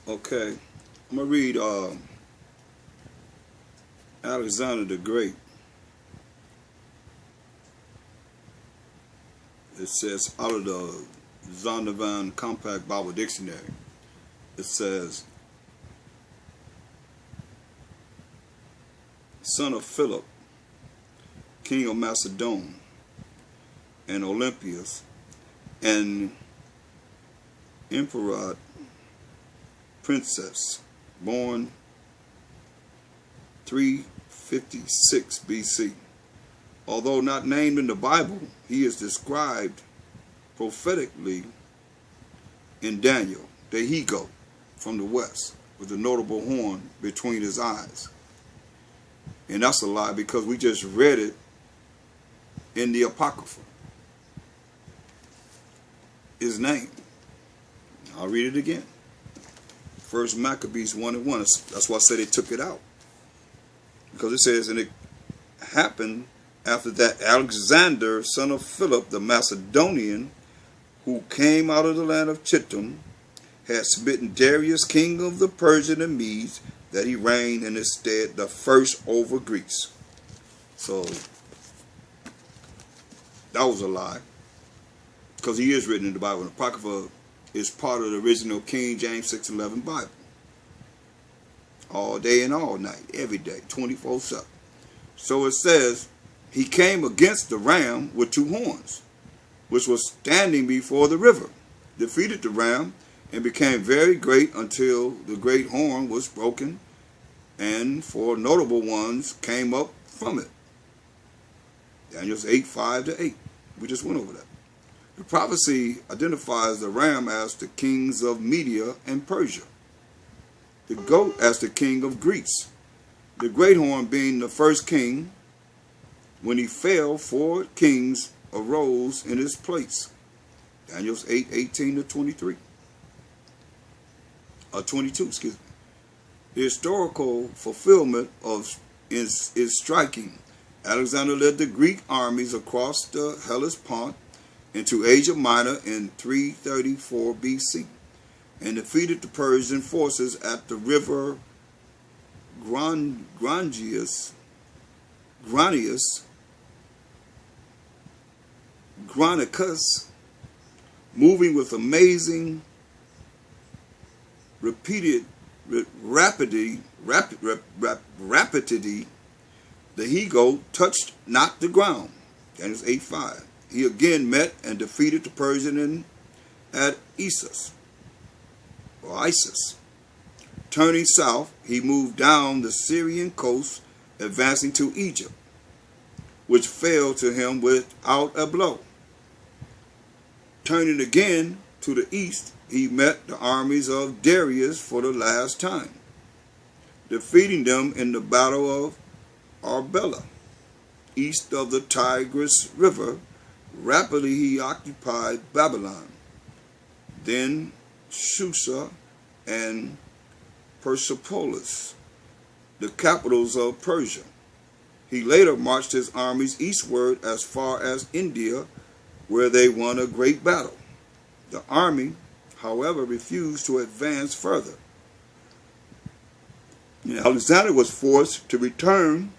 Okay, I'm gonna read Alexander the Great. It says out of the Zondervan Compact Bible Dictionary. It says, son of Philip, king of Macedon, and Olympias, and Emperor princess, born 356 BC. Although not named in the Bible, he is described prophetically in Daniel, the he-goat from the west, with a notable horn between his eyes. And that's a lie, because we just read it in the Apocrypha. His name. I'll read it again. First Maccabees 1:1. That's why I said they took it out. Because it says, and it happened after that Alexander, son of Philip the Macedonian, who came out of the land of Chittim, had smitten Darius, king of the Persian and Medes, that he reigned in his stead the first over Greece. So that was a lie, because he is written in the Bible. The Apocrypha is part of the original King James 6:11 Bible. All day and all night, every day, 24/7. So it says, he came against the ram with two horns, which was standing before the river, defeated the ram, and became very great until the great horn was broken, and four notable ones came up from it. Daniel 8:5-8. We just went over that. The prophecy identifies the ram as the kings of Media and Persia, the goat as the king of Greece, the great horn being the first king. When he fell, 4 kings arose in his place. Daniel 8:18-23. 22, excuse me. The historical fulfillment of is striking. Alexander led the Greek armies across the Hellespont into Asia Minor in 334 BC and defeated the Persian forces at the river Granius, Granicus, moving with amazing rapidity. The he-goat touched not the ground. Daniel 8:5. He again met and defeated the Persian at Isis. Turning south, he moved down the Syrian coast, advancing to Egypt, which fell to him without a blow. Turning again to the east, he met the armies of Darius for the last time, defeating them in the battle of Arbela, east of the Tigris River. Rapidly he occupied Babylon, then Susa and Persepolis, the capitals of Persia. He later marched his armies eastward as far as India, where they won a great battle. The army, however, refused to advance further. Alexander was forced to return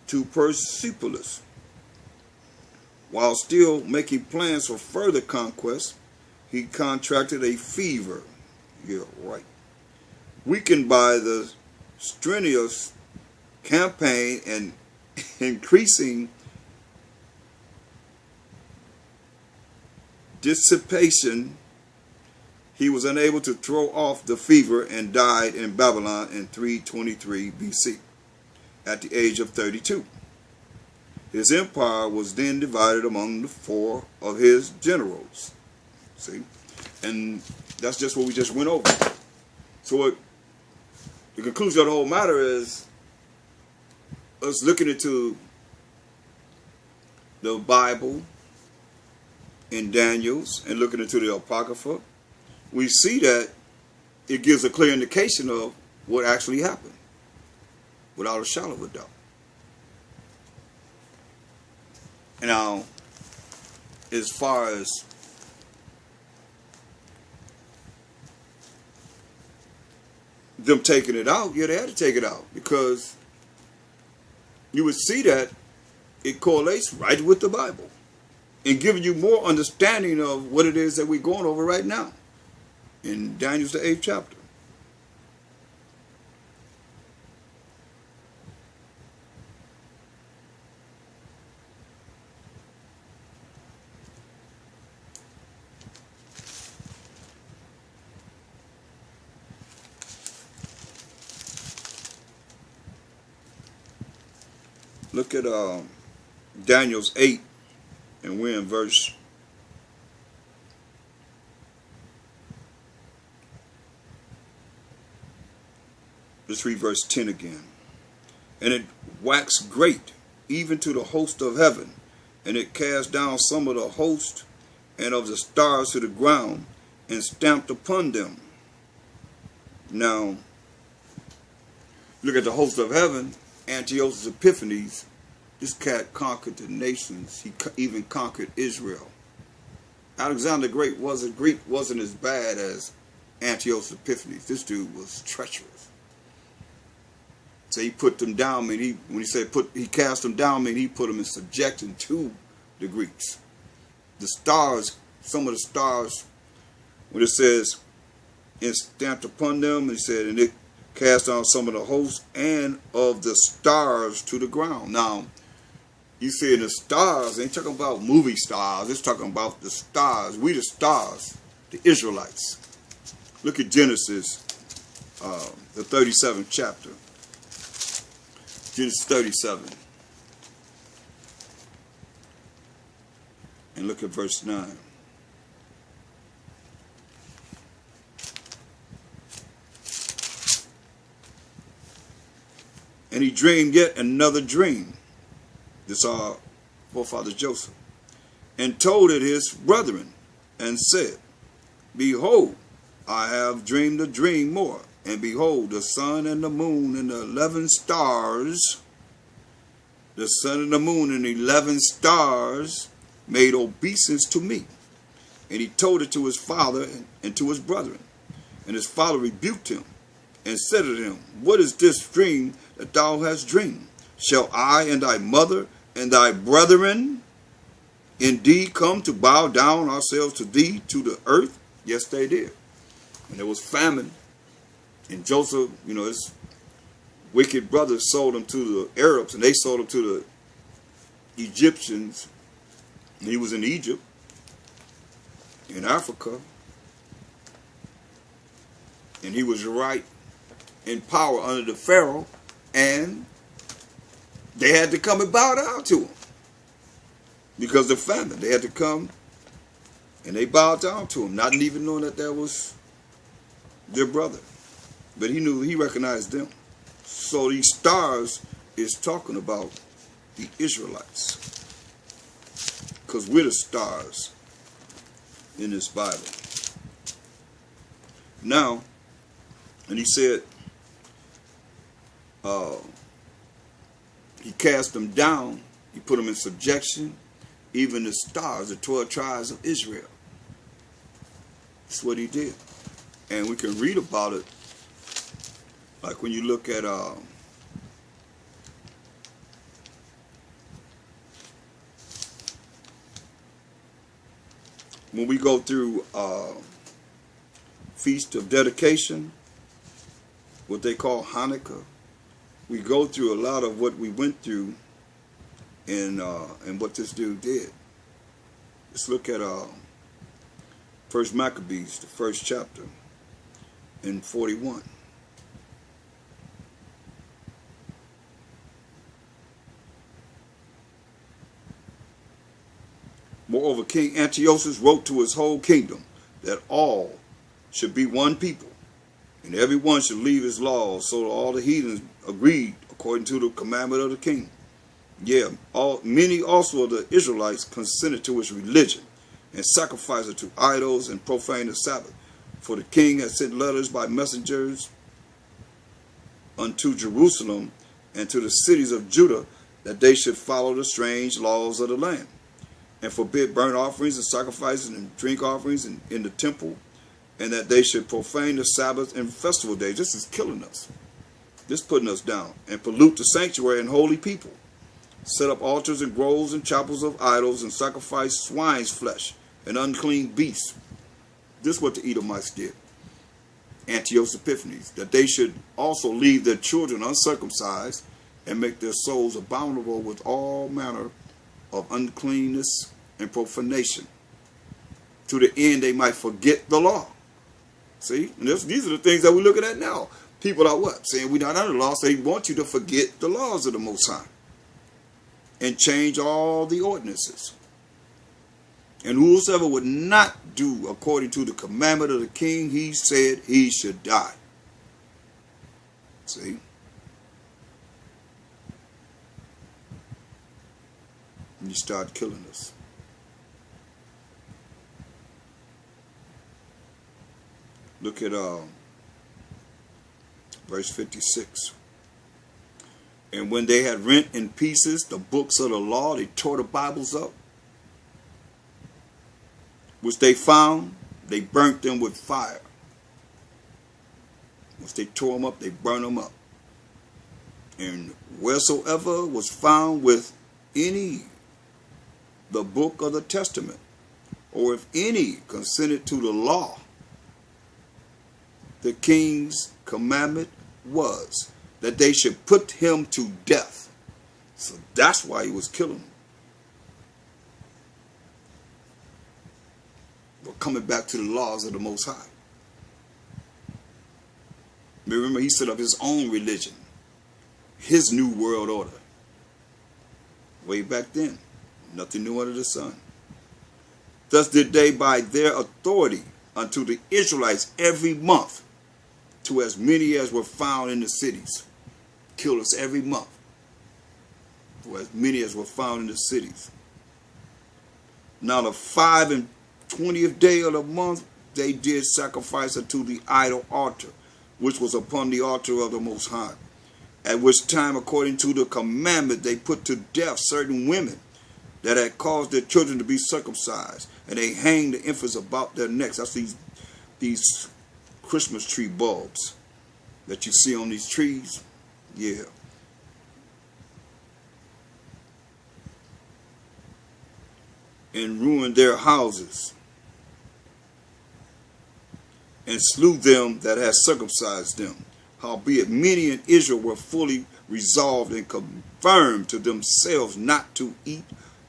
to Persepolis. While still making plans for further conquest, he contracted a fever. Yeah, right. Weakened by the strenuous campaign and increasing dissipation, he was unable to throw off the fever and died in Babylon in 323 BC at the age of 32. His empire was then divided among the 4 of his generals. See? And that's just what we just went over. So the conclusion of the whole matter is us looking into the Bible in Daniel's and looking into the Apocrypha, we see that it gives a clear indication of what actually happened, without a shadow of a doubt. Now, as far as them taking it out, yeah, they had to take it out, because you would see that it correlates right with the Bible and giving you more understanding of what it is that we're going over right now in Daniel's the 8th chapter. Look at Daniel's 8, and we're in verse 10 again. And it waxed great, even to the host of heaven, and it cast down some of the host and of the stars to the ground, and stamped upon them. Now, look at the host of heaven. Antiochus Epiphanes, this cat conquered the nations. He even conquered Israel. Alexander the Great wasn't as bad as Antiochus Epiphanes. This dude was treacherous. So he put them down. When he said he cast them down, he put them in subjection to the Greeks. The stars, some of the stars, when it says it stamped upon them, he said, and it cast down some of the hosts and of the stars to the ground. Now, you see, the stars ain't talking about movie stars. It's talking about the stars. We the stars, the Israelites. Look at Genesis, the 37th chapter. Genesis 37. And look at verse 9. And he dreamed yet another dream. This our forefather Joseph. And told it his brethren, and said, Behold, I have dreamed a dream more. And behold, the sun and the moon and the 11 stars, the sun and the moon and 11 stars made obeisance to me. And he told it to his father and to his brethren. And his father rebuked him, and said to him, What is this dream that thou hast dreamed? Shall I and thy mother and thy brethren indeed come to bow down ourselves to thee to the earth? Yes, they did. And there was famine. And Joseph, his wicked brothers sold him to the Arabs, and they sold him to the Egyptians. And he was in Egypt, in Africa. And he was right in power under the Pharaoh, and they had to come and bow down to him because of famine. They had to come and they bowed down to him, not even knowing that was their brother. But he recognized them. So these stars is talking about the Israelites, because we're the stars in this Bible. Now, and he said, he cast them down, he put them in subjection, even the stars, the 12 tribes of Israel. That's what he did. And we can read about it, like when you look at when we go through Feast of Dedication, what they call Hanukkah, we go through a lot of what we went through and what this dude did. Let's look at First Maccabees, the 1st chapter, in 41. Moreover, King Antiochus wrote to his whole kingdom that all should be one people, and every one should leave his laws. So all the heathens agreed according to the commandment of the king. Yeah, many also of the Israelites consented to his religion, and sacrificed it to idols and profaned the Sabbath. For the king had sent letters by messengers unto Jerusalem and to the cities of Judah, that they should follow the strange laws of the land, and forbid burnt offerings and sacrifices and drink offerings in the temple, and that they should profane the Sabbath and festival days. This is killing us. This putting us down. And pollute the sanctuary and holy people. Set up altars and groves and chapels of idols, and sacrifice swine's flesh and unclean beasts. This is what the Edomites did. Antiochus Epiphanes. That they should also leave their children uncircumcised, and make their souls abominable with all manner of uncleanness and profanation, to the end they might forget the law. See? And these are the things that we're looking at now. People are what? Saying we're not under the law, so they want you to forget the laws of the Most High and change all the ordinances. And whosoever would not do according to the commandment of the king, he said he should die. See? And you start killing us. Look at verse 56. And when they had rent in pieces the books of the law, they tore the Bibles up, which they found, they burnt them with fire. Once they tore them up, they burned them up. And wheresoever was found with any the book of the testament, or if any consented to the law, the king's commandment was that they should put him to death. So that's why he was killing them. But coming back to the laws of the Most High. Remember, he set up his own religion, his new world order. Way back then, nothing new under the sun. Thus did they by their authority unto the Israelites every month, to as many as were found in the cities. Kill us every month, for as many as were found in the cities. Now the 25th and 20th day of the month, they did sacrifice unto the idol altar, which was upon the altar of the Most High. At which time, according to the commandment, they put to death certain women that had caused their children to be circumcised, and they hanged the infants about their necks. That's these Christmas tree bulbs that you see on these trees. Yeah. And ruined their houses, and slew them that had circumcised them. Howbeit many in Israel were fully resolved and confirmed to themselves not to eat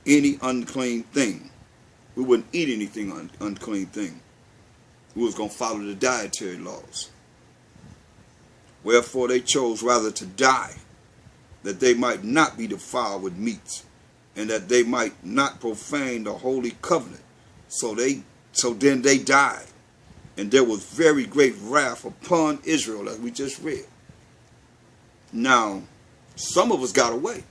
any unclean thing. We wouldn't eat anything unclean thing. We was going to follow the dietary laws. Wherefore they chose rather to die, that they might not be defiled with meats, and that they might not profane the holy covenant. So then they died. And there was very great wrath upon Israel, as we just read. Now, some of us got away.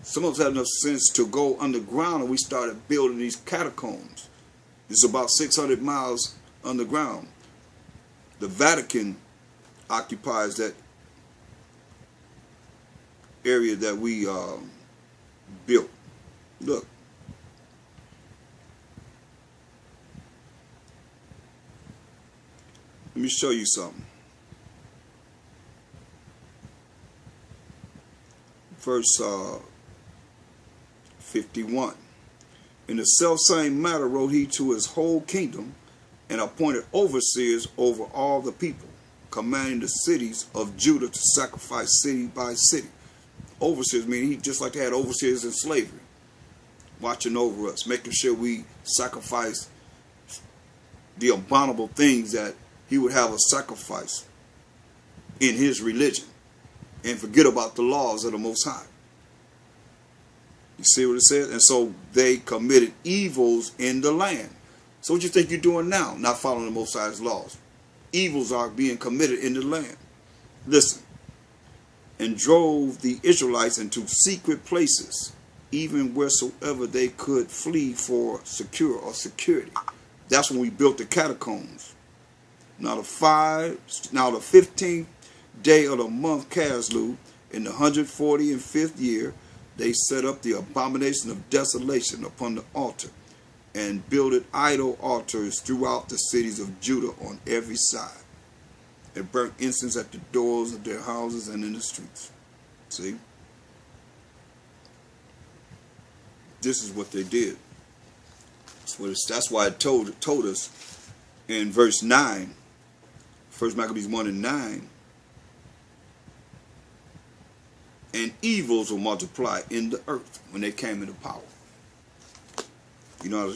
Some of us had enough sense to go underground, and we started building these catacombs. It's about 600 miles underground. The Vatican occupies that area that we built. Look. Let me show you something. Verse 51. In the selfsame matter wrote he to his whole kingdom, and appointed overseers over all the people, commanding the cities of Judah to sacrifice city by city. Overseers, meaning he just like they had overseers in slavery, watching over us, making sure we sacrifice the abominable things that he would have us sacrifice in his religion, and forget about the laws of the Most High. You see what it says? And so they committed evils in the land. So what you think you're doing now? Not following the Most High's laws. Evils are being committed in the land. Listen. And drove the Israelites into secret places, even wheresoever they could flee for security. That's when we built the catacombs. Now the 15th day of the month Caslu, in the 145th year, they set up the abomination of desolation upon the altar, and builded idol altars throughout the cities of Judah on every side, and burnt incense at the doors of their houses and in the streets. See? This is what they did. That's why it told us in verse 9, 1 Maccabees 1 and 9, and evils will multiply in the earth when they came into power. You know,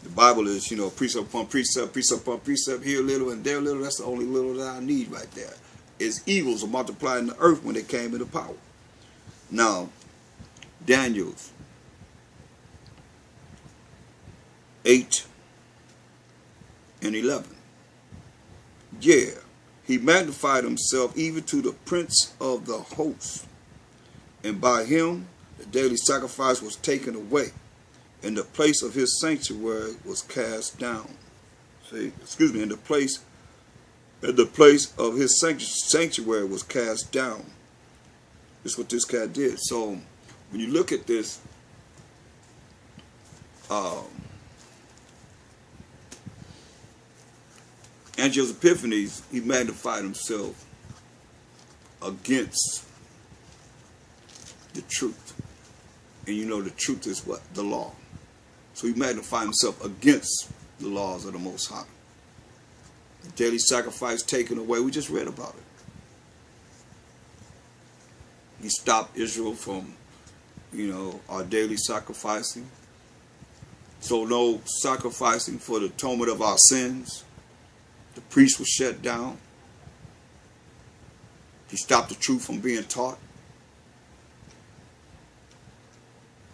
the Bible is, you know, precept upon precept, precept upon precept, here a little and there a little. That's the only little that I need right there. Is evils will multiply in the earth when they came into power. Now, Daniel's 8 and 11. Yeah, he magnified himself even to the prince of the host, and by him the daily sacrifice was taken away, and the place of his sanctuary was cast down. See, excuse me, and the place of his sanctuary was cast down. That's what this guy did. So when you look at this, Antiochus Epiphanes, he magnified himself against the truth. And you know the truth is what? The law. So he magnified himself against the laws of the Most High. The daily sacrifice taken away, we just read about it. He stopped Israel from, you know, our daily sacrificing. So no sacrificing for the atonement of our sins. The priest was shut down. He stopped the truth from being taught.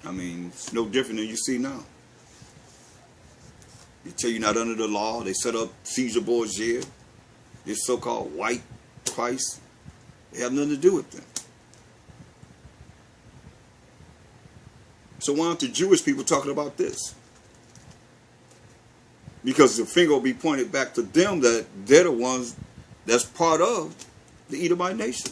I mean, it's no different than you see now. They tell you not under the law. They set up Caesar Borgia, this so-called white Christ. They have nothing to do with them. So why aren't the Jewish people talking about this? Because the finger will be pointed back to them that they're the ones that's part of the Edomite nation.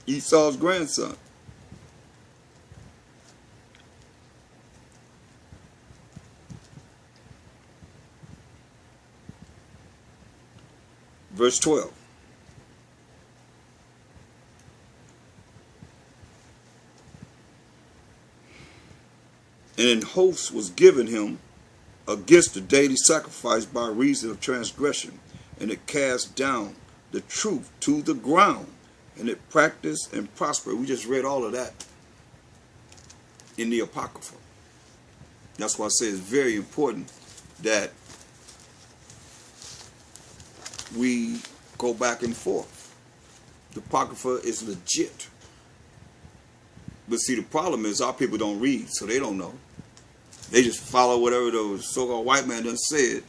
Esau's grandson. Verse 12. And an host was given him against the daily sacrifice by reason of transgression, and it cast down the truth to the ground, and it practiced and prospered. We just read all of that in the Apocrypha. That's why I say it's very important that we go back and forth. The Apocrypha is legit. But see, the problem is our people don't read, so they don't know. They just follow whatever the so-called white man done said.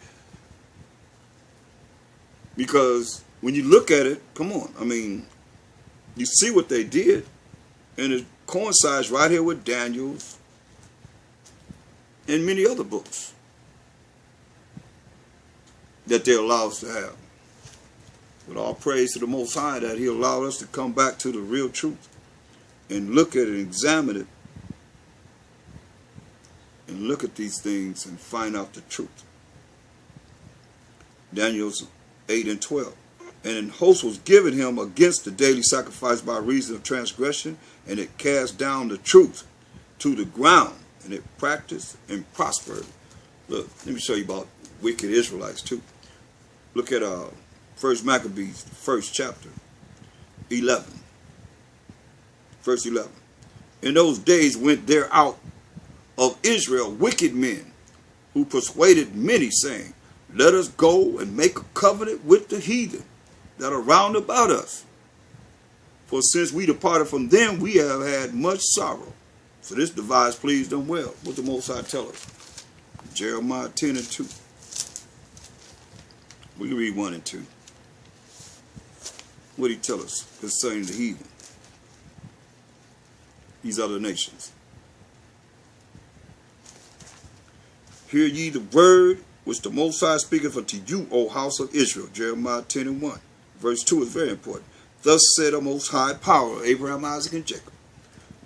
Because when you look at it, come on, I mean, you see what they did, and it coincides right here with Daniel's and many other books that they allow us to have. With all praise to the Most High that He allowed us to come back to the real truth and look at it and examine it and look at these things and find out the truth. Daniel's 8 and 12. And an host was given him against the daily sacrifice by reason of transgression, and it cast down the truth to the ground, and it practiced and prospered. Look, let me show you about wicked Israelites too. Look at 1 Maccabees, the first chapter, 11. Verse 11. In those days went there out of Israel wicked men, who persuaded many, saying, let us go and make a covenant with the heathen that are round about us. For since we departed from them, we have had much sorrow. So this device pleased them well. What the Most High tell us? Jeremiah 10 and 2. We can read 1 and 2. What did He tell us concerning the heathen? These other nations. Hear ye the word which the Most High speaketh unto you, O house of Israel. Jeremiah 10 and 1. Verse 2 is very important. Thus said the Most High Power, Abraham, Isaac, and Jacob.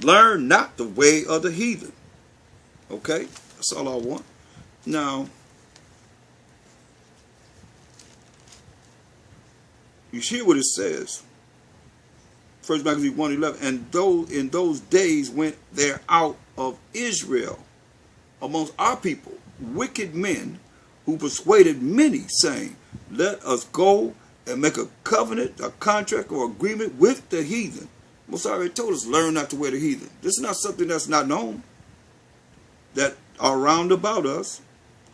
Learn not the way of the heathen. Okay? That's all I want. Now, you hear what it says. First Maccabees 1:11. And those in those days went there out of Israel amongst our people wicked men who persuaded many, saying, let us go and make a covenant, a contract, or agreement with the heathen. Most already told us, learn not to wear the heathen. This is not something that's not known, that are round about us.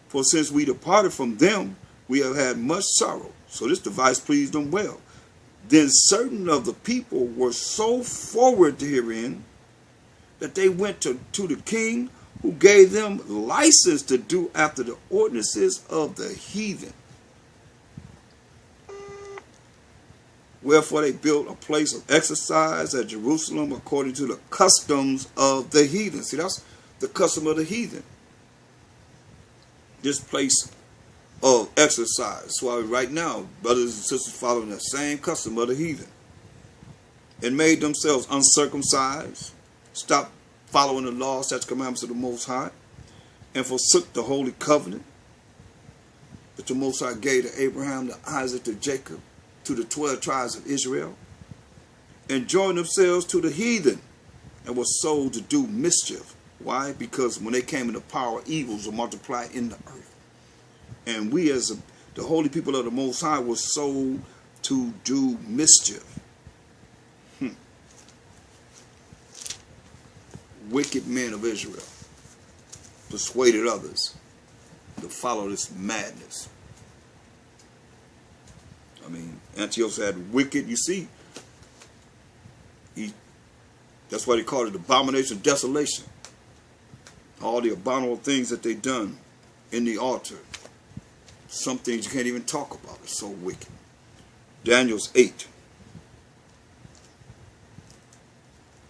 For since we departed from them, we have had much sorrow. So this device pleased them well. Then certain of the people were so forward herein that they went to the king, who gave them license to do after the ordinances of the heathen. Wherefore they built a place of exercise at Jerusalem according to the customs of the heathen. See, that's the custom of the heathen. This place of exercise. That's why right now, brothers and sisters following that same custom of the heathen. And made themselves uncircumcised, stopped following the laws, statutes, commandments of the Most High, and forsook the holy covenant that the Most High gave to Abraham, to Isaac, to Jacob, to the 12 tribes of Israel, and joined themselves to the heathen, and were sold to do mischief. Why? Because when they came into power, evils were multiplied in the earth. And we as the holy people of the Most High were sold to do mischief. Wicked men of Israel persuaded others to follow this madness. I mean, Antiochus had wicked, you see, that's why they called it abomination of desolation. All the abominable things that they done in the altar. Some things you can't even talk about. It's so wicked. Daniel's 8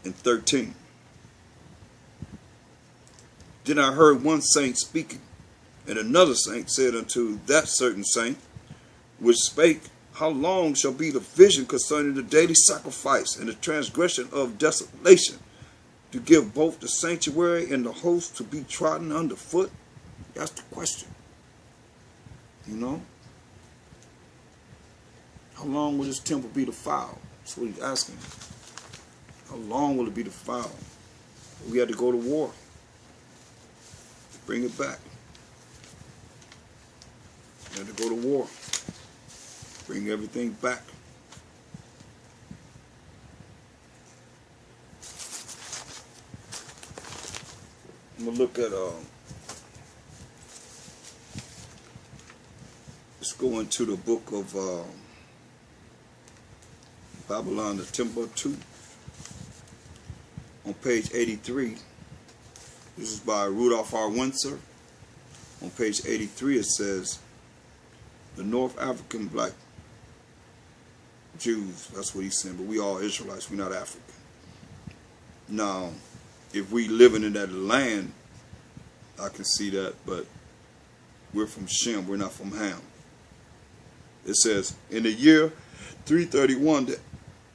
and 13. Then I heard one saint speaking, and another saint said unto that certain saint, which spake, how long shall be the vision concerning the daily sacrifice and the transgression of desolation, to give both the sanctuary and the host to be trodden underfoot? That's the question. You know? How long will this temple be defiled? That's what he's asking. How long will it be defiled? We had to go to war. Bring it back. We had to go to war. Bring everything back. I'm going to look at, let's go into the book of Babylon, the Temple 2, on page 83. This is by Rudolph R. Windsor. On page 83 it says, the North African black Jews, that's what he's saying, but we all Israelites, we're not African. Now, if we living in that land, I can see that, but we're from Shem, we're not from Ham. It says, in the year 331,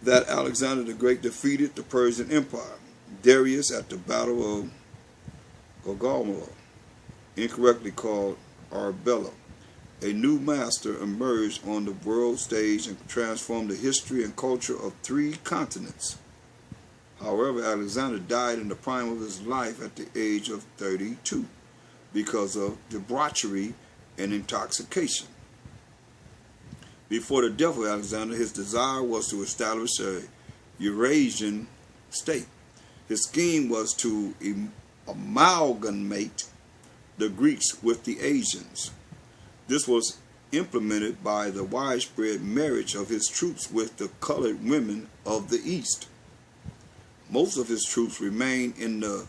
that Alexander the Great defeated the Persian Empire. Darius at the Battle of Gaugamela, incorrectly called Arbela, a new master emerged on the world stage and transformed the history and culture of 3 continents. However, Alexander died in the prime of his life at the age of 32 because of debauchery and intoxication. Before the death of Alexander, his desire was to establish a Eurasian state. His scheme was to amalgamate the Greeks with the Asians. This was implemented by the widespread marriage of his troops with the colored women of the East. Most of his troops remained in the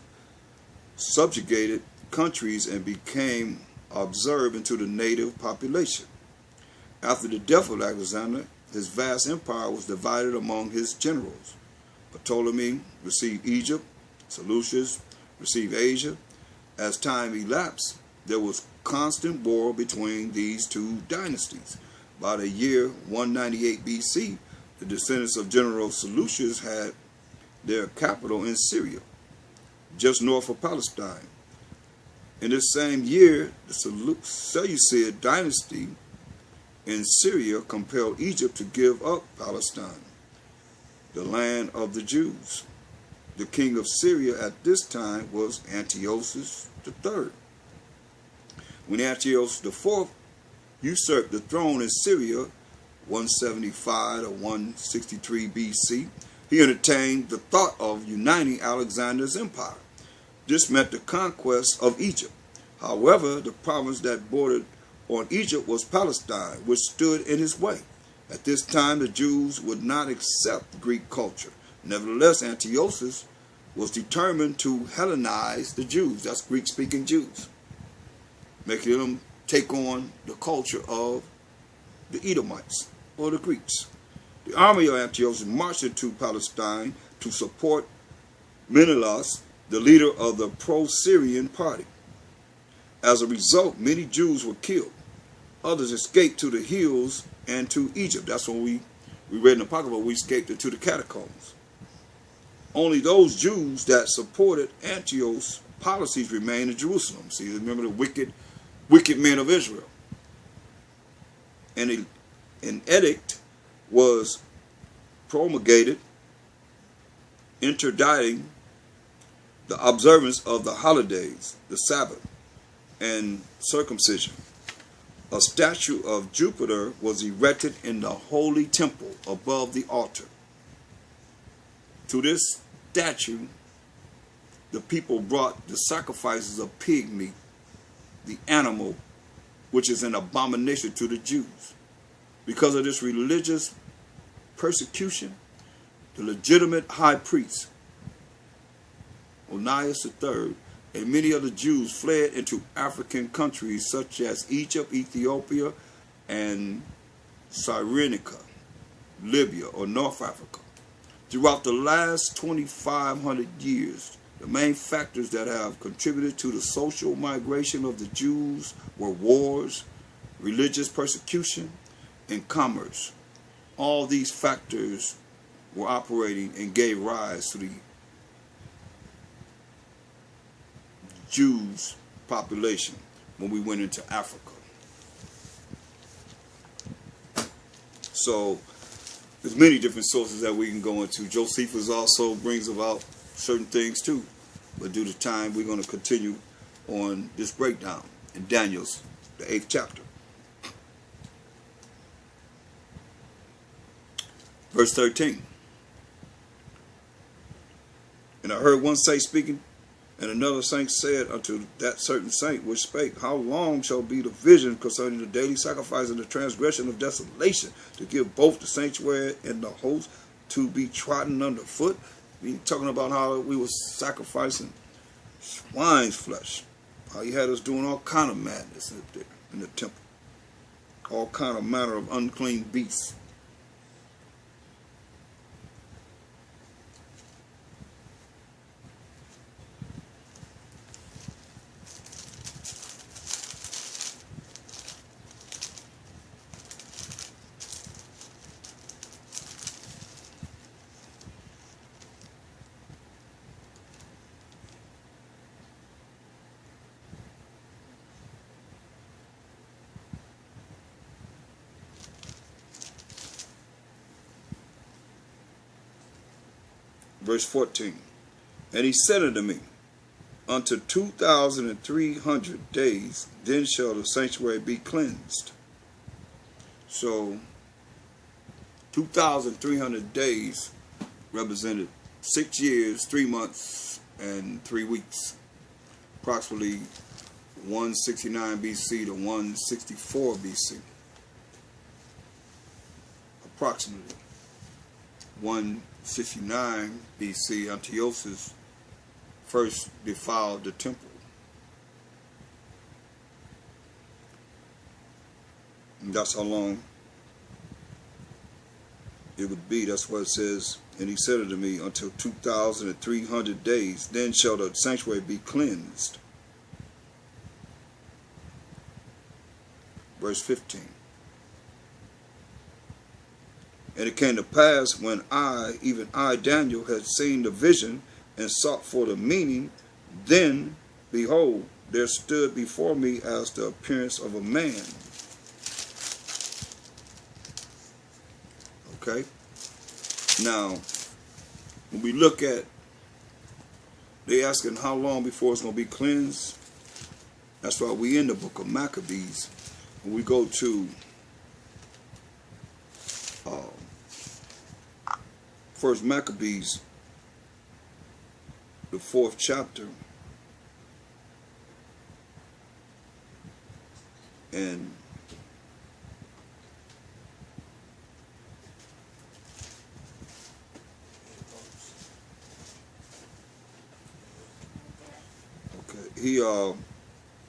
subjugated countries and became absorbed into the native population. After the death of Alexander, his vast empire was divided among his generals. Ptolemy received Egypt, Seleucus received Asia. As time elapsed, there was constant war between these 2 dynasties. By the year 198 BC, The descendants of General Seleucus had their capital in Syria, just north of Palestine. In this same year, the Seleucid dynasty in Syria compelled Egypt to give up Palestine, the land of the Jews. The king of Syria at this time was Antiochus III. When Antiochus IV usurped the throne in Syria, 175 to 163 BC, he entertained the thought of uniting Alexander's empire. This meant the conquest of Egypt. However, the province that bordered on Egypt was Palestine, which stood in his way. At this time, the Jews would not accept Greek culture. Nevertheless, Antiochus was determined to Hellenize the Jews, that's Greek-speaking Jews, making them take on the culture of the Edomites or the Greeks. The army of Antiochus marched into Palestine to support Menelaus, the leader of the pro-Syrian party. As a result, many Jews were killed. Others escaped to the hills and to Egypt. That's when we read in the Apocrypha, we escaped into the catacombs. Only those Jews that supported Antiochus' policies remained in Jerusalem. See, remember the wicked men of Israel. And an edict was promulgated interdicting the observance of the holidays, the Sabbath, and circumcision. A statue of Jupiter was erected in the holy temple above the altar. To this statue, the people brought the sacrifices of pig meat, the animal, which is an abomination to the Jews. Because of this religious persecution, the legitimate high priest, Onias III, and many other Jews fled into African countries such as Egypt, Ethiopia, and Cyrenaica, Libya, or North Africa. Throughout the last 2,500 years, the main factors that have contributed to the social migration of the Jews were wars, religious persecution, and commerce. All these factors were operating and gave rise to the Jews population when we went into Africa. So there's many different sources that we can go into. Josephus also brings about certain things too, but due to time we're going to continue on this breakdown in Daniel's, the 8th chapter. Verse 13. And I heard one saint speaking, and another saint said unto that certain saint which spake, How long shall be the vision concerning the daily sacrifice and the transgression of desolation, to give both the sanctuary and the host to be trodden underfoot? We talking about how we were sacrificing swine's flesh. How he had us doing all kind of madness up there in the temple. All kind of manner of unclean beasts. Verse 14, and he said unto me, unto 2,300 days, then shall the sanctuary be cleansed. So 2,300 days represented 6 years, 3 months, and 3 weeks. Approximately 169 BC to 164 BC. Approximately 169 BC, Antiochus first defiled the temple. And that's how long it would be. That's what it says. And he said unto me, until 2,300 days, then shall the sanctuary be cleansed. Verse 15. And it came to pass when I, even I, Daniel, had seen the vision and sought for the meaning, then, behold, there stood before me as the appearance of a man. Okay? Now, when we look at, they asking how long before it's going to be cleansed. That's why we in the book of Maccabees. When we go to First Maccabees, the 4th chapter, and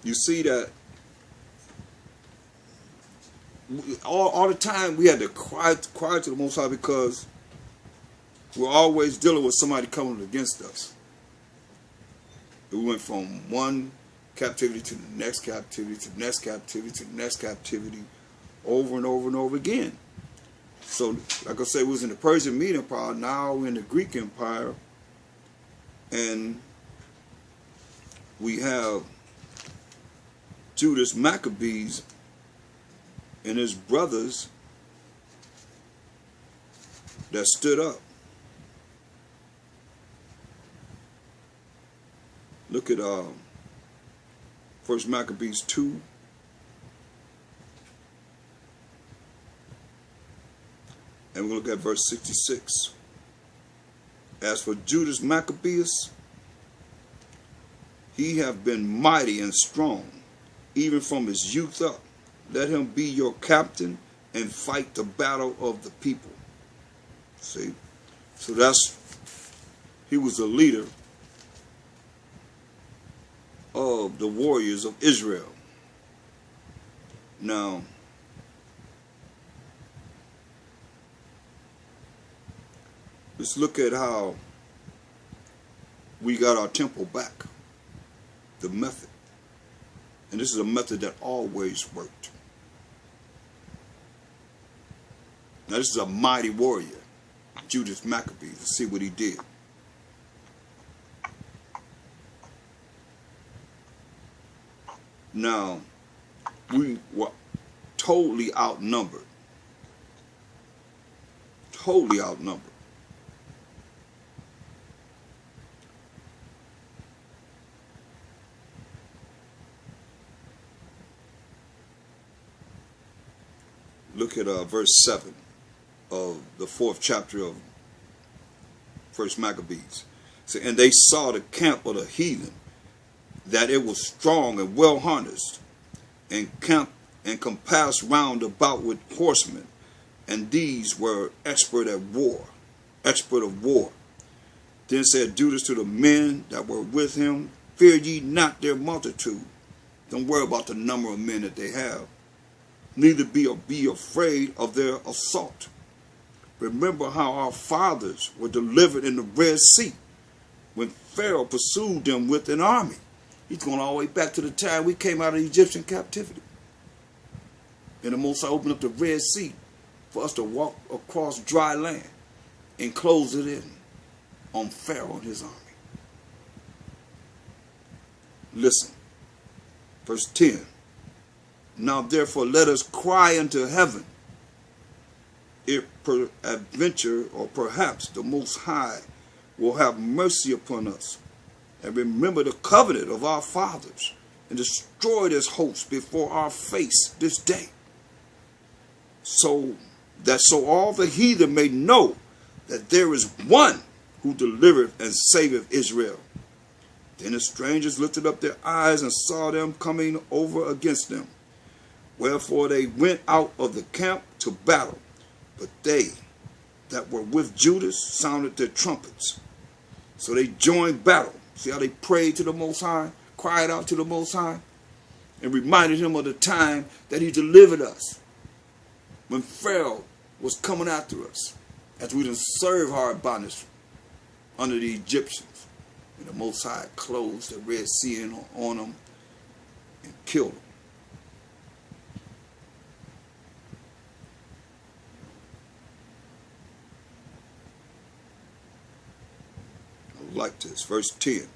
you see that all the time we had to cry to the Most High, because we're always dealing with somebody coming against us. We went from one captivity to the next captivity, to the next captivity, to the next captivity, over and over and over again. So, like I said, we was in the Persian Median Empire, now we're in the Greek Empire, and we have Judas Maccabees and his brothers that stood up. Look at First Maccabees 2. And we'll look at verse 66. As for Judas Maccabeus, he have been mighty and strong, even from his youth up. Let him be your captain and fight the battle of the people. See? So he was a leader of the warriors of Israel. Now, let's look at how we got our temple back. The method. And this is a method that always worked. Now this is a mighty warrior, Judas Maccabees. Let's see what he did. Now, we were totally outnumbered. Totally outnumbered. Look at verse 7 of the 4th chapter of First Maccabees. So, and they saw the camp of the heathen, that it was strong and well harnessed, and camped and compassed round about with horsemen, and these were expert of war. Then said Judas to the men that were with him, fear ye not their multitude. Don't worry about the number of men that they have. Neither be afraid of their assault. Remember how our fathers were delivered in the Red Sea, when Pharaoh pursued them with an army. He's going all the way back to the time we came out of Egyptian captivity. And the Most High opened up the Red Sea for us to walk across dry land and close it in on Pharaoh and his army. Listen, verse 10. Now therefore let us cry unto heaven, if peradventure or perhaps the Most High will have mercy upon us, and remember the covenant of our fathers, and destroy this host before our face this day, so all the heathen may know that there is one who delivereth and saveth Israel. Then the strangers lifted up their eyes and saw them coming over against them. Wherefore they went out of the camp to battle, but they that were with Judas sounded their trumpets. So they joined battle. See how they prayed to the Most High, cried out to the Most High, and reminded him of the time that he delivered us, when Pharaoh was coming after us, as we done served hard bondage under the Egyptians. And the Most High closed the Red Sea in on them and killed them. like this. Verse 10.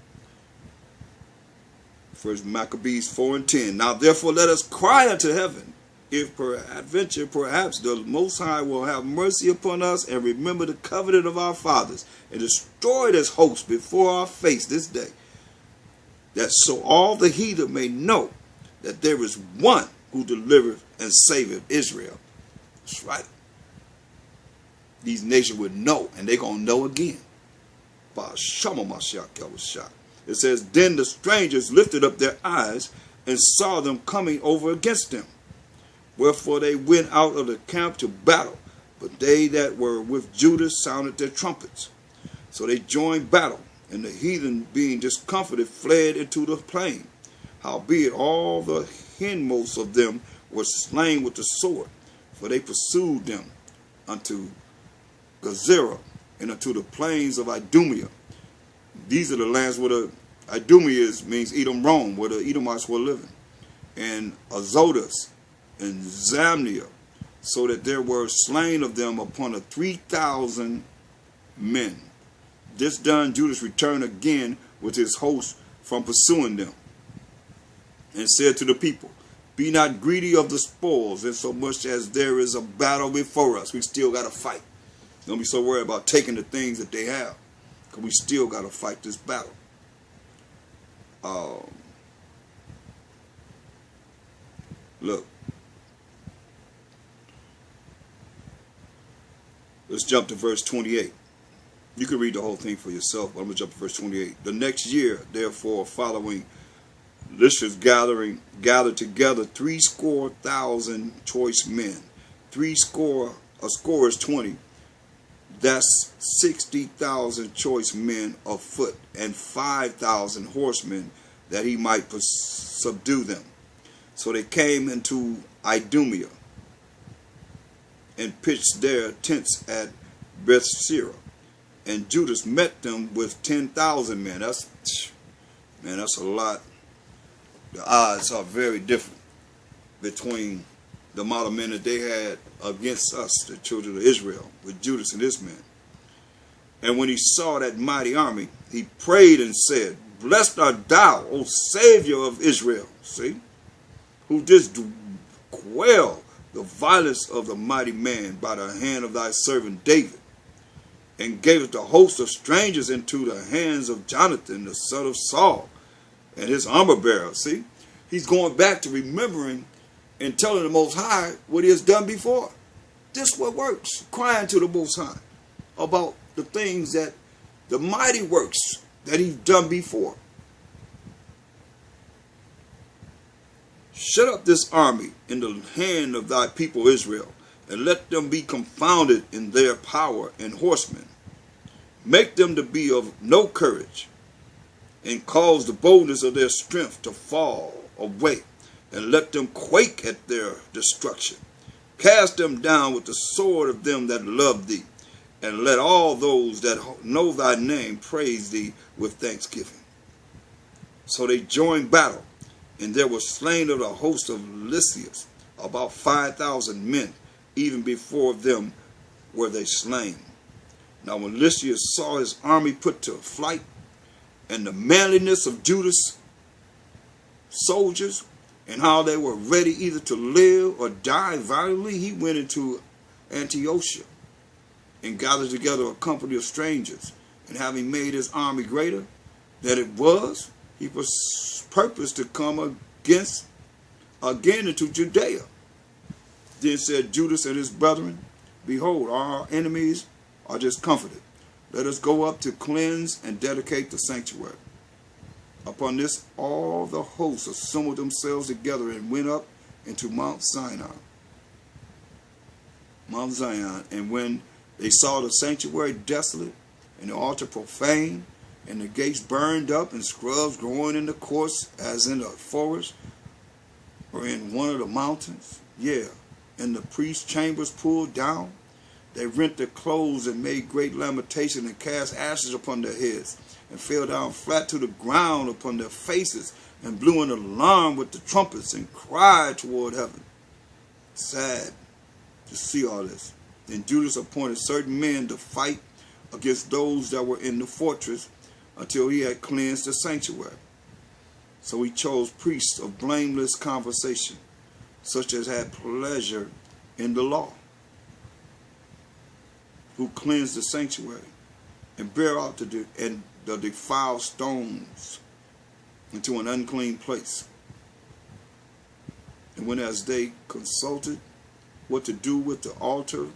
First Maccabees 4 and 10. Now therefore let us cry unto heaven, if peradventure perhaps the Most High will have mercy upon us, and remember the covenant of our fathers, and destroy this host before our face this day, that so all the heathen may know that there is one who delivereth and saveth Israel. That's right. These nations would know, and they're going to know again. It says, then the strangers lifted up their eyes and saw them coming over against them. Wherefore they went out of the camp to battle, but they that were with Judah sounded their trumpets. So they joined battle, and the heathen, being discomfited, fled into the plain. Howbeit all the hindmost of them were slain with the sword, for they pursued them unto Gezerah and unto the plains of Idumea. These are the lands where the Idumea means Edom, Rome, where the Edomites were living, and Azotus and Zamnia, so that there were slain of them upon 3,000 men. This done, Judas returned again with his host from pursuing them, and said to the people, be not greedy of the spoils, insomuch as there is a battle before us. We still got to fight. Don't be so worried about taking the things that they have, because we still got to fight this battle. Look. Let's jump to verse 28. You can read the whole thing for yourself, but I'm going to jump to verse 28. The next year, therefore, following Lysias gathered together 70,000 choice men. A score is 20. That's 60,000 choice men of foot, and 5,000 horsemen, that he might subdue them. So they came into Idumea, and pitched their tents at Bethsira. And Judas met them with 10,000 men. That's a lot. The odds are very different between the amount of men that they had against us, the children of Israel, with Judas and his men. And when he saw that mighty army, he prayed and said, blessed art thou, O Savior of Israel, see, who didst quell the violence of the mighty man by the hand of thy servant David, and gavest the host of strangers into the hands of Jonathan, the son of Saul, and his armor bearer. See, he's going back to remembering and telling the Most High what he has done before. This is what works, crying to the Most High about the things that, the mighty works that he's done before. Shut up this army in the hand of thy people Israel, and let them be confounded in their power and horsemen. Make them to be of no courage, and cause the boldness of their strength to fall away, and let them quake at their destruction. Cast them down with the sword of them that love thee, and let all those that know thy name praise thee with thanksgiving. So they joined battle, and there was slain of the host of Lysias about 5,000 men. Even before them were they slain. Now when Lysias saw his army put to flight, and the manliness of Judas' soldiers, and how they were ready either to live or die violently, he went into Antiochia, and gathered together a company of strangers, and having made his army greater than it was, he purposed to come again into Judea. Then said Judas and his brethren, behold, our enemies are discomfited. Let us go up to cleanse and dedicate the sanctuary. Upon this, all the hosts assembled themselves together and went up into Mount Zion. And when they saw the sanctuary desolate, and the altar profane, and the gates burned up, and scrubs growing in the courts as in a forest, or in one of the mountains, and the priest's chambers pulled down, they rent their clothes and made great lamentation, and cast ashes upon their heads, and fell down flat to the ground upon their faces, and blew an alarm with the trumpets, and cried toward heaven. Sad to see all this. Then Judas appointed certain men to fight against those that were in the fortress, until he had cleansed the sanctuary. So he chose priests of blameless conversation, such as had pleasure in the law, who cleansed the sanctuary and bear out the defiled stones into an unclean place. And when as they consulted what to do with the altar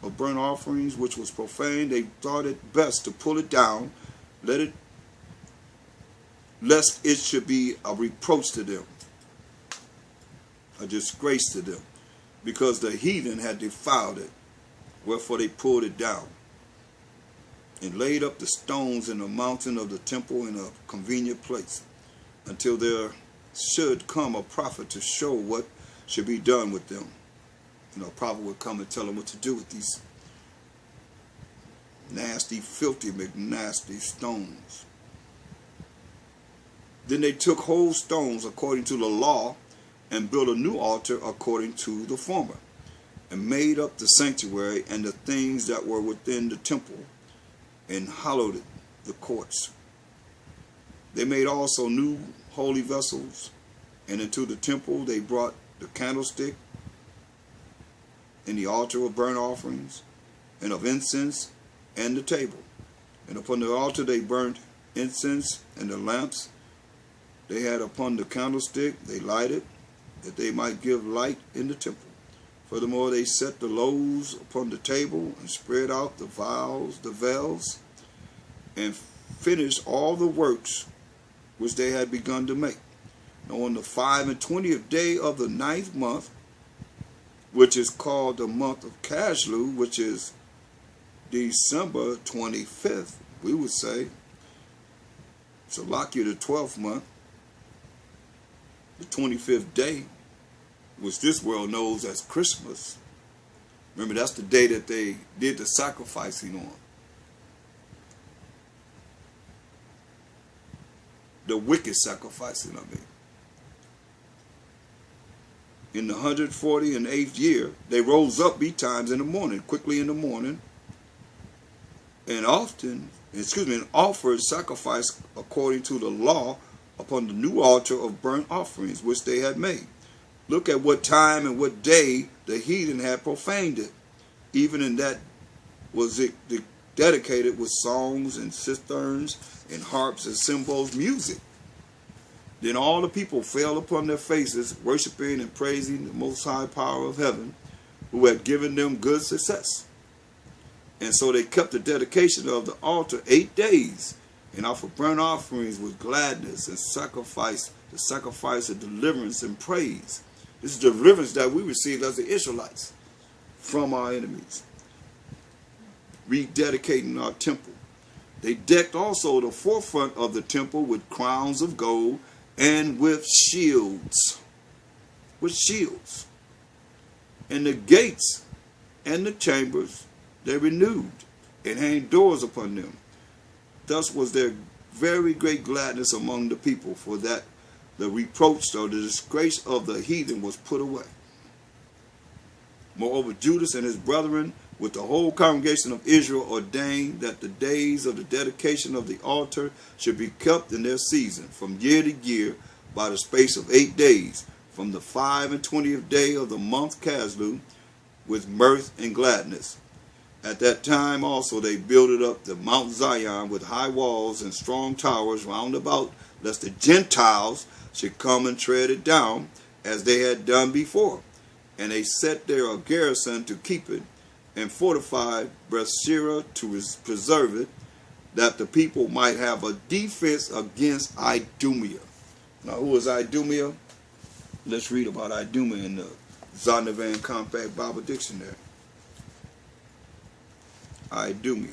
of burnt offerings, which was profane, they thought it best to pull it down, lest it should be a reproach to them, a disgrace to them, because the heathen had defiled it. Wherefore they pulled it down and laid up the stones in the mountain of the temple in a convenient place, until there should come a prophet to show what should be done with them. You know, a prophet would come and tell them what to do with these nasty, filthy, McNasty stones. Then they took whole stones according to the law and built a new altar according to the former, and made up the sanctuary and the things that were within the temple, and hallowed the courts. They made also new holy vessels, and into the temple they brought the candlestick and the altar of burnt offerings and of incense and the table. And upon the altar they burnt incense, and the lamps they had upon the candlestick they lighted, that they might give light in the temple. Furthermore, they set the loaves upon the table and spread out the veils, and finished all the works which they had begun to make. Now on the 25th day of the 9th month, which is called the month of Caslu, which is December 25th, we would say, so lock you the 12th month, the 25th day, which this world knows as Christmas. Remember, that's the day that they did the sacrificing on. The wicked sacrificing, I mean. In the 148th year, they rose up betimes in the morning, quickly in the morning, and offered sacrifice according to the law upon the new altar of burnt offerings which they had made. Look at what time and what day the heathen had profaned it. Even in that was it dedicated with songs and cisterns and harps and cymbals, music. Then all the people fell upon their faces, worshiping and praising the Most High Power of heaven, who had given them good success. And so they kept the dedication of the altar 8 days, and offered burnt offerings with gladness, and the sacrifice of deliverance and praise. This is the deliverance that we received as the Israelites from our enemies, rededicating our temple. They decked also the forefront of the temple with crowns of gold and with shields. And the gates and the chambers they renewed, and hanged doors upon them. Thus was there very great gladness among the people, for that the reproach or the disgrace of the heathen was put away. Moreover, Judas and his brethren with the whole congregation of Israel ordained that the days of the dedication of the altar should be kept in their season from year to year by the space of 8 days, from the 25th day of the month Caslu, with mirth and gladness. At that time also they builded up the Mount Zion with high walls and strong towers round about, lest the Gentiles should come and tread it down, as they had done before. And they set there a garrison to keep it, and fortified Beersheba to preserve it, that the people might have a defense against Idumea. Now, who is Idumea? Let's read about Idumea in the Zondervan Compact Bible Dictionary. Idumea.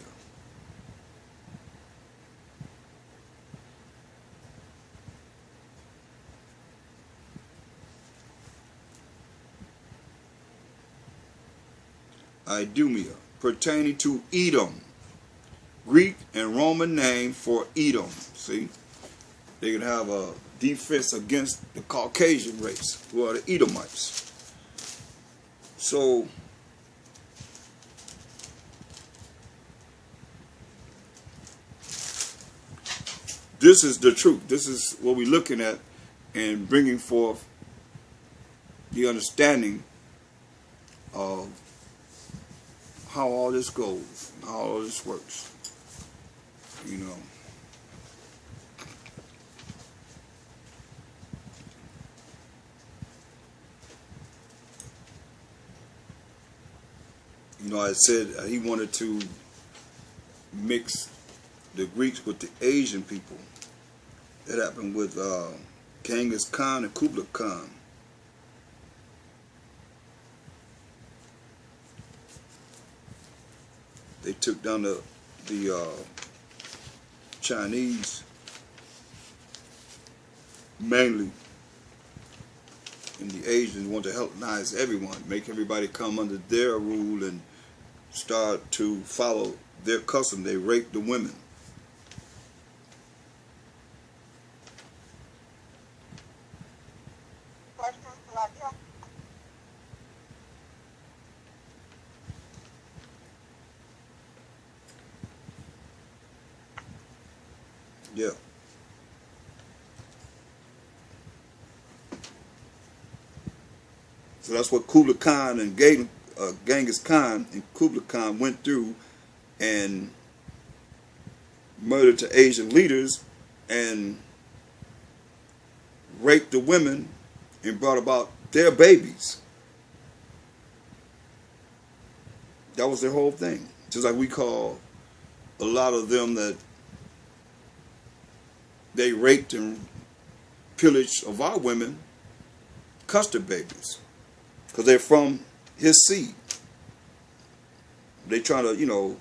Idumea, pertaining to Edom, Greek and Roman name for Edom. See, they can have a defense against the Caucasian race, who are the Edomites. So, this is the truth. This is what we're looking at and bringing forth the understanding of how all this goes, how all this works. You know. You know, I said he wanted to mix the Greeks with the Asian people. That happened with Genghis Khan and Kublai Khan. They took down the Chinese mainly, and the Asians want to Hellenize everyone, make everybody come under their rule and start to follow their custom. They rape the women. Yeah. So that's what Kublai Khan and Genghis Khan and Kublai Khan went through, and murdered the Asian leaders and raped the women and brought about their babies. That was their whole thing. Just like we call a lot of them that they raped and pillaged of our women custard babies, because they're from his seed. They trying to, you know,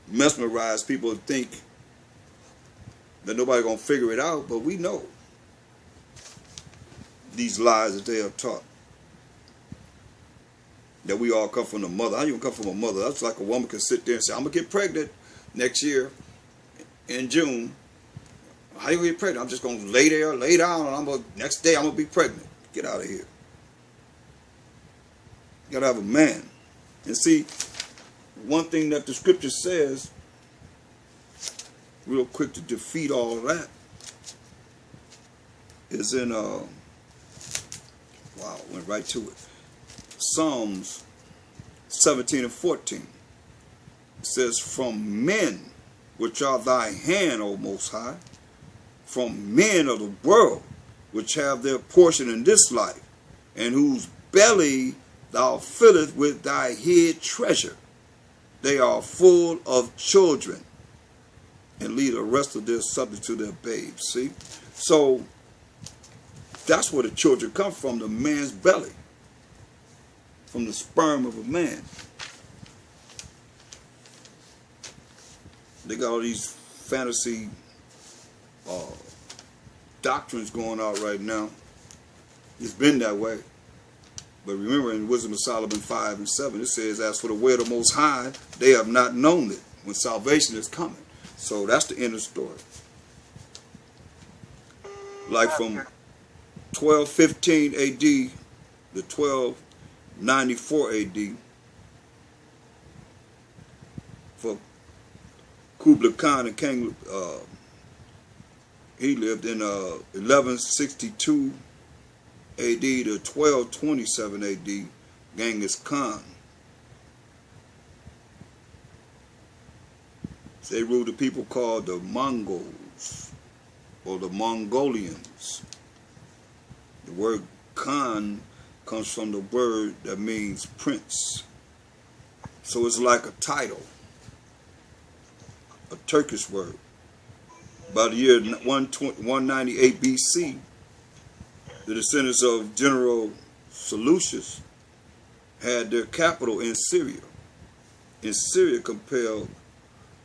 mesmerize people to think that nobody gonna figure it out, but we know these lies that they are taught, that we all come from the mother. How you gonna come from a mother? That's like a woman can sit there and say, I'm gonna get pregnant next year in June. How you gonna get pregnant? I'm just gonna lay there, lay down, and next day I'm gonna be pregnant. Get out of here. You gotta have a man. And see, one thing that the scripture says, real quick, to defeat all of that, is in wow, went right to it. Psalms 17 and 14. It says, from men which are thy hand, O Most High, from men of the world which have their portion in this life, and whose belly thou fillest with thy hid treasure. They are full of children, and lead the rest of their subject to their babes. See? So that's where the children come from, the man's belly, from the sperm of a man. They got all these fantasy doctrines going out right now. It's been that way. But remember, in Wisdom of Solomon 5 and 7, it says, as for the way of the Most High, they have not known it, when salvation is coming. So that's the end of the story. Like from 1215 AD to 1294 AD, for Kublai Khan and King, he lived in 1162 AD to 1227 AD, Genghis Khan. They ruled the people called the Mongols, or the Mongolians. The word Khan comes from the word that means prince. So it's like a title, a Turkish word. By the year 198 BC, the descendants of General Seleucus had their capital in Syria. And Syria compelled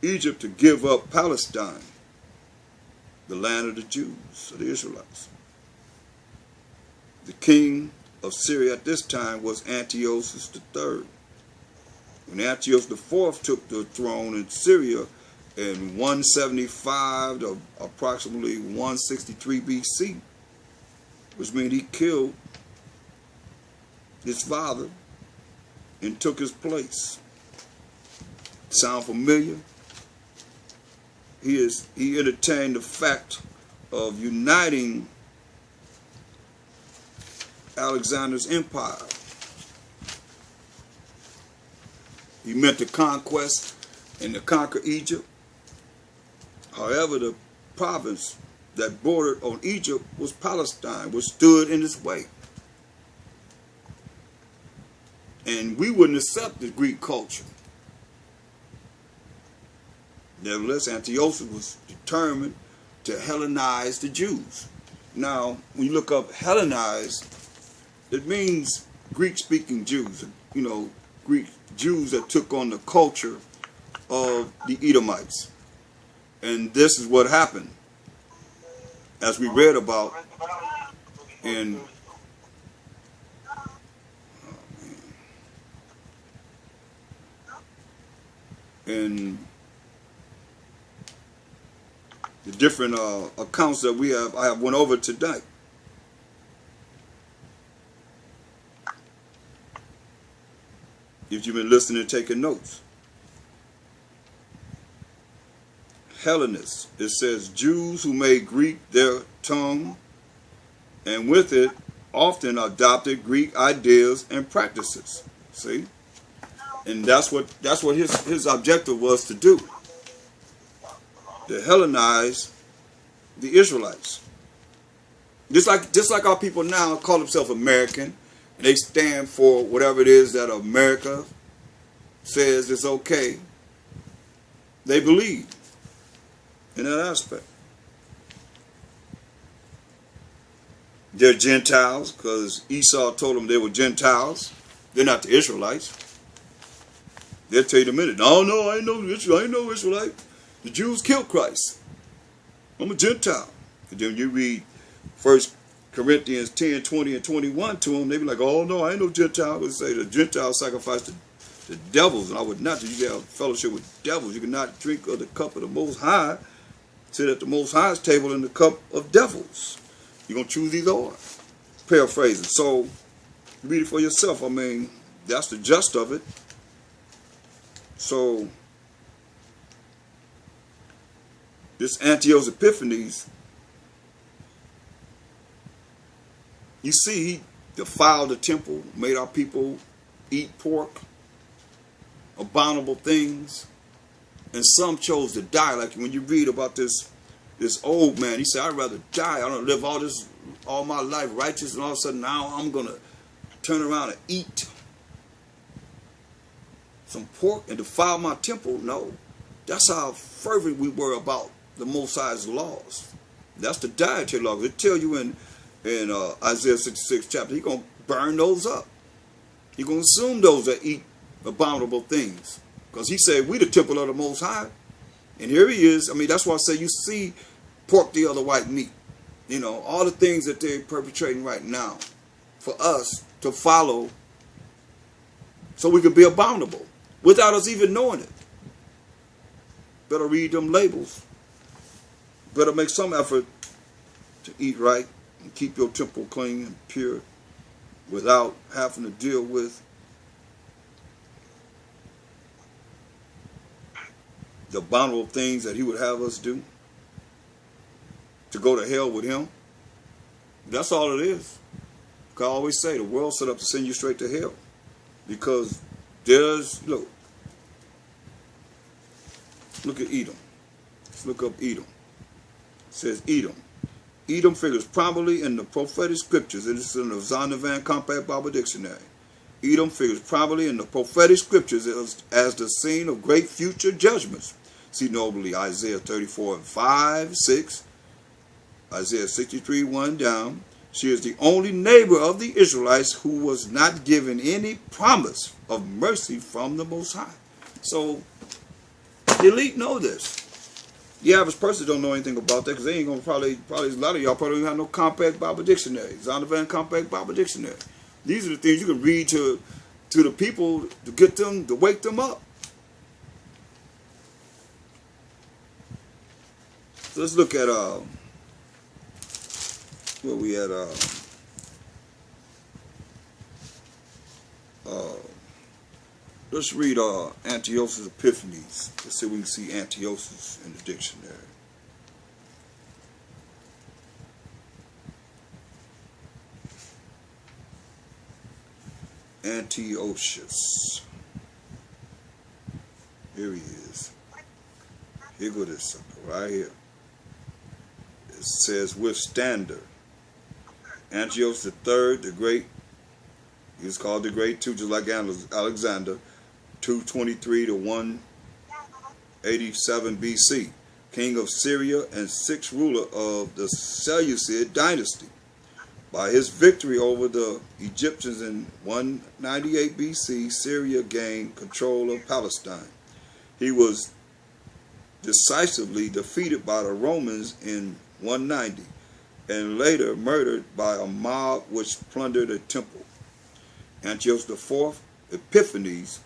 Egypt to give up Palestine, the land of the Jews, of the Israelites. The king of Syria at this time was Antiochus III. When Antiochus IV took the throne in Syria in 175 to approximately 163 BC, which means he killed his father and took his place. Sound familiar? he entertained the fact of uniting Alexander's empire. He meant to conquest and to conquer Egypt. However, the province that bordered on Egypt was Palestine, which stood in his way. And we wouldn't accept the Greek culture. Nevertheless, Antiochus was determined to Hellenize the Jews. Now, when you look up Hellenize, it means Greek-speaking Jews, you know, Greek Jews that took on the culture of the Edomites. And this is what happened, as we read about in the different accounts that I have went over tonight. If you've been listening and taking notes. Hellenists, it says Jews who made Greek their tongue, and with it often adopted Greek ideas and practices. See? And that's what his objective was to do. To Hellenize the Israelites. Just like our people now call themselves American, and they stand for whatever it is that America says is okay. They believe in that aspect. They're Gentiles because Esau told them they were Gentiles. They're not the Israelites. They'll tell you in a minute, no, I ain't no Israelite. The Jews killed Christ. I'm a Gentile. And then you read 1 Corinthians 10, 20, and 21 to them, they be like, oh no, I ain't no Gentile. They say the Gentiles sacrificed to devils, and I would not. You have fellowship with devils. You cannot drink of the cup of the Most High. Sit at the Most High's table in the cup of devils. You're going to choose either or. Paraphrasing. So, read it for yourself. I mean, that's the gist of it. So, this Antiochus Epiphanes, you see, he defiled the temple, made our people eat pork, abominable things, and some chose to die. Like when you read about this old man, he said, I'd rather die. I don't live all my life righteous, and all of a sudden now I'm going to turn around and eat some pork and defile my temple. No, that's how fervent we were about the Most High's laws. That's the dietary laws. It tell you in Isaiah 66 chapter, he's going to burn those up. He's going to consume those that eat abominable things. Because he said, we the temple of the Most High. And here he is. I mean, that's why I say you see pork the other white meat. You know, all the things that they're perpetrating right now for us to follow so we can be abominable without us even knowing it. Better read them labels. Better make some effort to eat right and keep your temple clean and pure without having to deal with the abominable things that he would have us do. To go to hell with him. That's all it is. I always say the world set up to send you straight to hell. Because look at Edom. Let's look up Edom. It says Edom. Edom figures prominently in the prophetic scriptures. It is in the Zondervan Compact Bible Dictionary. Edom figures prominently in the prophetic scriptures as the scene of great future judgments. See notably Isaiah 34 and 5, 6, Isaiah 63, 1 down. She is the only neighbor of the Israelites who was not given any promise of mercy from the Most High. So, the elite know this. The average person don't know anything about that because they ain't going to probably a lot of y'all probably don't have no Compact Bible Dictionary. Zondervan Compact Bible Dictionary. These are the things you can read to the people to get them, to wake them up. So let's look at where we at Let's read Antiochus Epiphanes. Let's see if we can see Antiochus in the dictionary. Antiochus. Here he is. Here go this sucker right here. It says withstander. Antiochus III, the Great. He was called the Great too, just like Alexander. 223 to 187 BC. King of Syria and sixth ruler of the Seleucid dynasty. By his victory over the Egyptians in 198 BC, Syria gained control of Palestine. He was decisively defeated by the Romans in 190 and later murdered by a mob which plundered a temple. Antiochus IV, Epiphanes,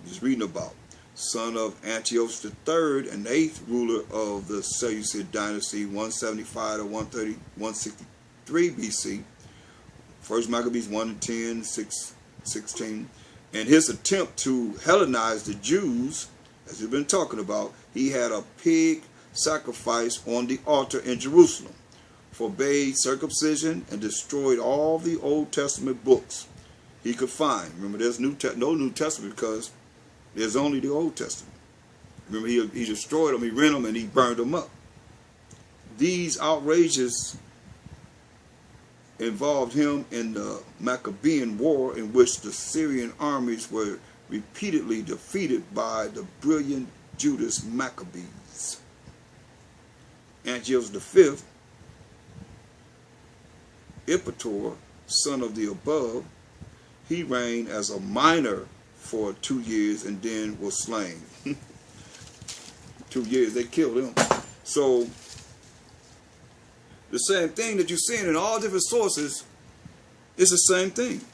just reading about, son of Antiochus III and eighth ruler of the Seleucid dynasty, 175 to 163 BC. First Maccabees 1:10, 6:16. And his attempt to Hellenize the Jews, as we've been talking about, he had a pig sacrifice on the altar in Jerusalem, forbade circumcision, and destroyed all the Old Testament books he could find. Remember, there's no New Testament because there's only the Old Testament. Remember, he destroyed them, he rent them, and he burned them up. These outrages involved him in the Maccabean War, in which the Syrian armies were repeatedly defeated by the brilliant Judas Maccabees. Antiochus V, Ippator, son of the above, he reigned as a minor for 2 years and then was slain. 2 years, they killed him. So, the same thing that you're seeing in all different sources is the same thing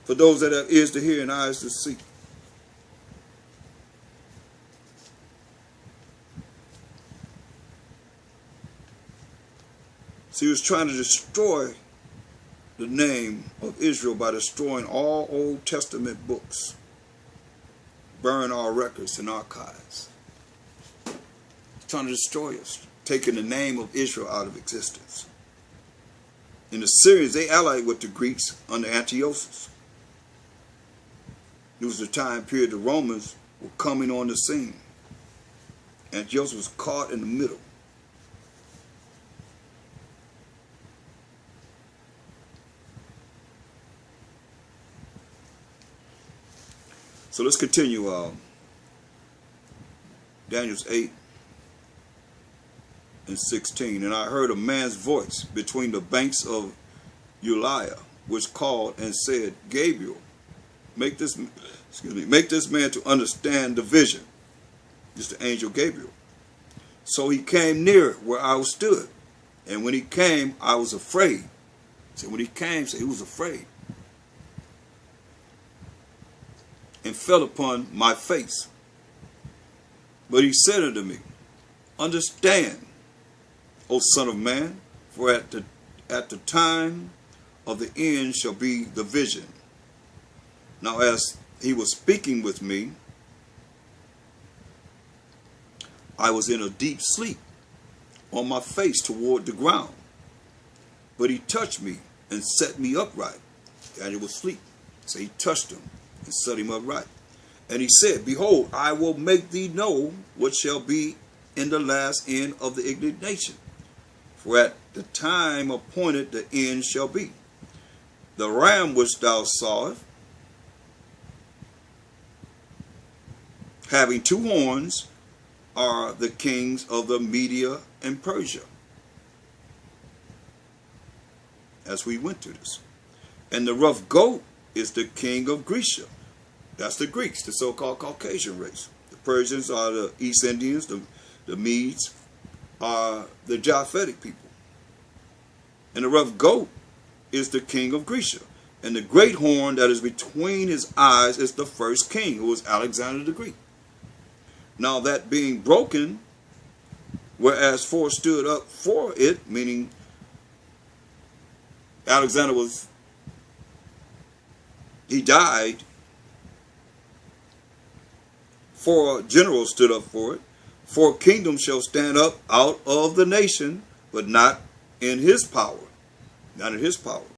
for those that have ears to hear and eyes to see. So he was trying to destroy the name of Israel by destroying all Old Testament books, burn all records and archives. He's trying to destroy us, taking the name of Israel out of existence. In the Syrians, they allied with the Greeks under Antiochus. It was the time period the Romans were coming on the scene. Antiochus was caught in the middle. So let's continue. Daniel's 8 and 16. And I heard a man's voice between the banks of Uliah, which called and said, Gabriel, make this man to understand the vision. It's the angel Gabriel. So he came near where I stood. And when he came, I was afraid. So when he came, he was afraid. And fell upon my face. But he said unto me, understand, O son of man, for at the time of the end shall be the vision. Now as he was speaking with me, I was in a deep sleep, on my face toward the ground. But he touched me and set me upright. Daniel was asleep. So he touched him and set him upright. And he said, behold, I will make thee know what shall be in the last end of the indignation. For at the time appointed the end shall be. The ram which thou sawest, having two horns, are the kings of the Media and Persia. As we went through this. And the rough goat is the king of Grecia. That's the Greeks, the so-called Caucasian race. The Persians are the East Indians. The Medes are the Japhetic people. And the rough goat is the king of Grecia. And the great horn that is between his eyes is the first king, who was Alexander the Greek. Now that being broken, whereas four stood up for it, meaning Alexander he died 4 generals stood up for it. 4 kingdoms shall stand up out of the nation, but not in his power. Not in his power.